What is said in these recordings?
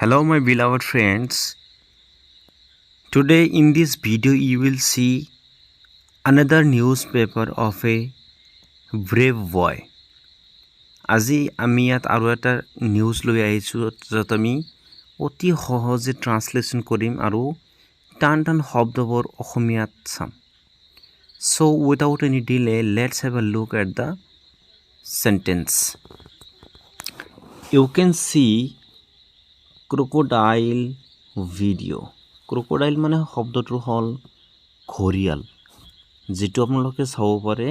Hello my beloved friends. Today in this video you will see another newspaper of a brave boy. আজি আমি ইয়াত আৰু এটা news লৈ আহিছো যত আমি অতি সহজে ট্ৰান্সলেচন কৰিম আৰু টান শব্দবোৰ অসমীয়াত চাম. So without any delay, let's have a look at the sentence. You can see crocodile video. Crocodile মানে শব্দটো হল ঘৰিয়াল, যেটো আপোনালোকে চাব পাৰে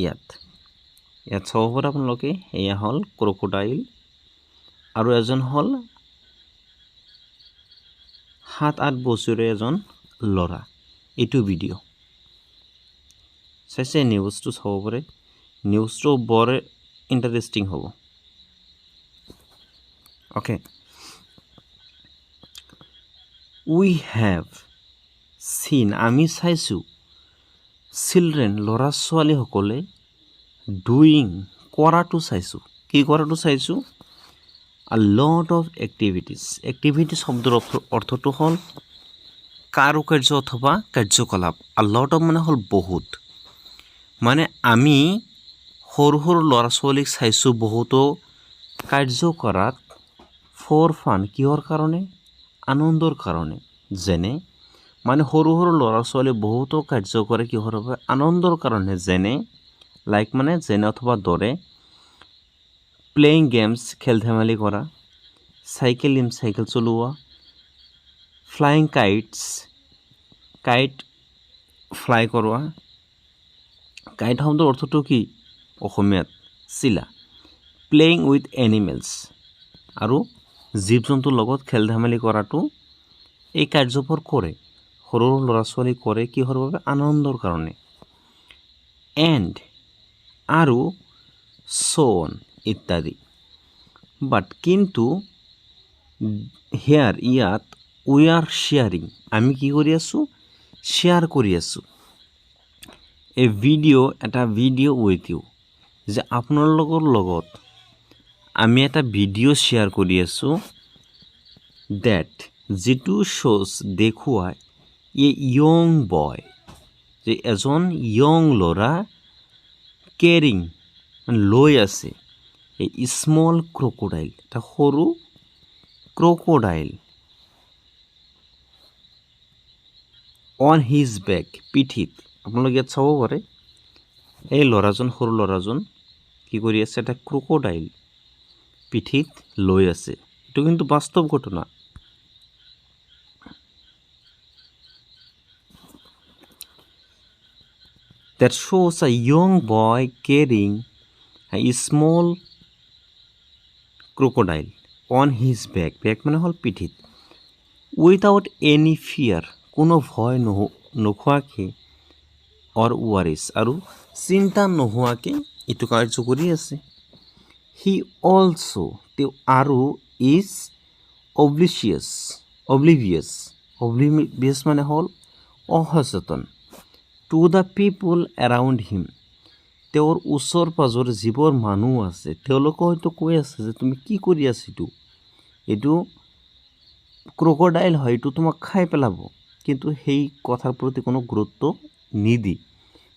ইয়াত চাব পাৰে আপোনালোকে. এয়া হল crocodile আৰু এজন হল 7-8 বছৰীয়া এজন লৰা. এইটো ভিডিও চাইছে, নিউজটো চাব পাৰে. নিউজটো বৰ ইন্টাৰেষ্টিং হ'ব. Okay, we have seen, আমি চাইছো, children লৰা ছোৱালী সকলে doing, কৰাটো চাইছো. কি কৰাটো চাইছো? A lot of activities. Activities শব্দৰ অৰ্থটো হল কাৰুকাৰ্য অথবা কাৰ্যকলাপ. A lot of মানে হল বহুত. মানে আমি সৰু লৰা ছোৱালীক চাইছো বহুতো কাৰ্য কৰাত for fun. কিহৰ কাৰণে? আনন্দৰ কাৰণে. যেনে মানে সৰু লৰা ছোৱালী বহুতো কাৰ্য কৰে কিহৰ বাবে? আনন্দৰ কাৰণে. যেনে লাইক মানে যেনে অথবা দৰে প্লেইং গেমছ, খেল ধেমালি কৰা, চাইকেলিং চাইকেল চলোৱা, ফ্লাইং কাইটছ, কাইট ফ্লাই কৰোৱা. কাইট শব্দৰ অৰ্থটো কি অসমীয়াত? চিলা. প্লেইং উইথ এনিমেলছ আৰু জীৱ জন্তুৰ লগত খেল ধেমালি কৰাটো এই কাৰ্যবোৰ কৰে সৰু ল'ৰা ছোৱালী কৰে কিহৰ বাবে? আনন্দৰ কাৰণে. এণ্ড আৰু so on ইত্যাদি. বাট কিন্তু হিয়াৰ ইয়াত উই আৰ শ্বেয়াৰিং, আমি কি কৰি আছো? শ্বেয়াৰ কৰি আছো এটা ভিডিঅ' উইথ ইউ, যে আপোনালোকৰ লগত আমি এটা ভিডিঅ' শ্বেয়াৰ কৰি আছো that যিটো shows দেখুৱায় এ young boy, যে এজন young ল'ৰা কেৰিং লৈ আছে এ small crocodile, এটা সৰু crocodile on his back, পিঠিত. আপোনালোকে ইয়াত চাব পাৰে এই ল'ৰাজন, সৰু ল'ৰাজন কি কৰি আছে? এটা crocodile পিঠিত লৈ আছে. এইটো কিন্তু বাস্তৱ ঘটনা. That shows a young boy carrying a small crocodile on his back. Back মানে হল পিঠিত. Without any fear, কোনো ভয় নোখোৱাকে or worries, আৰু চিন্তা নোহোৱাকে এইটো কাৰ্য কৰি আছে. He also, তেওঁ আৰু is oblivious মানে হল অসচেতন. To the people around him, তেওঁৰ ওচৰ পাজৰ যিবোৰ মানুহ আছে তেওঁলোকে হয়তো কৈ আছে যে তুমি কি কৰি আছা, এইটো ক্ৰকডাইল হয়, এইটো তোমাক খাই পেলাব. কিন্তু সেই কথাৰ প্ৰতি কোনো গুৰুত্ব নিদি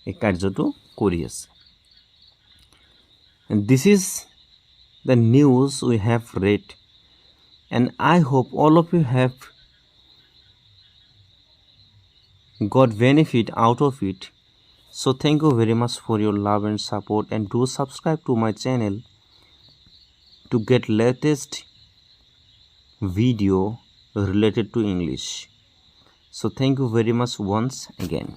এই কাৰ্যটো কৰি আছে. This is the news we have read, and I hope all of you have got benefit out of it. So thank you very much for your love and support, and do subscribe to my channel to get latest video related to English. So thank you very much once again.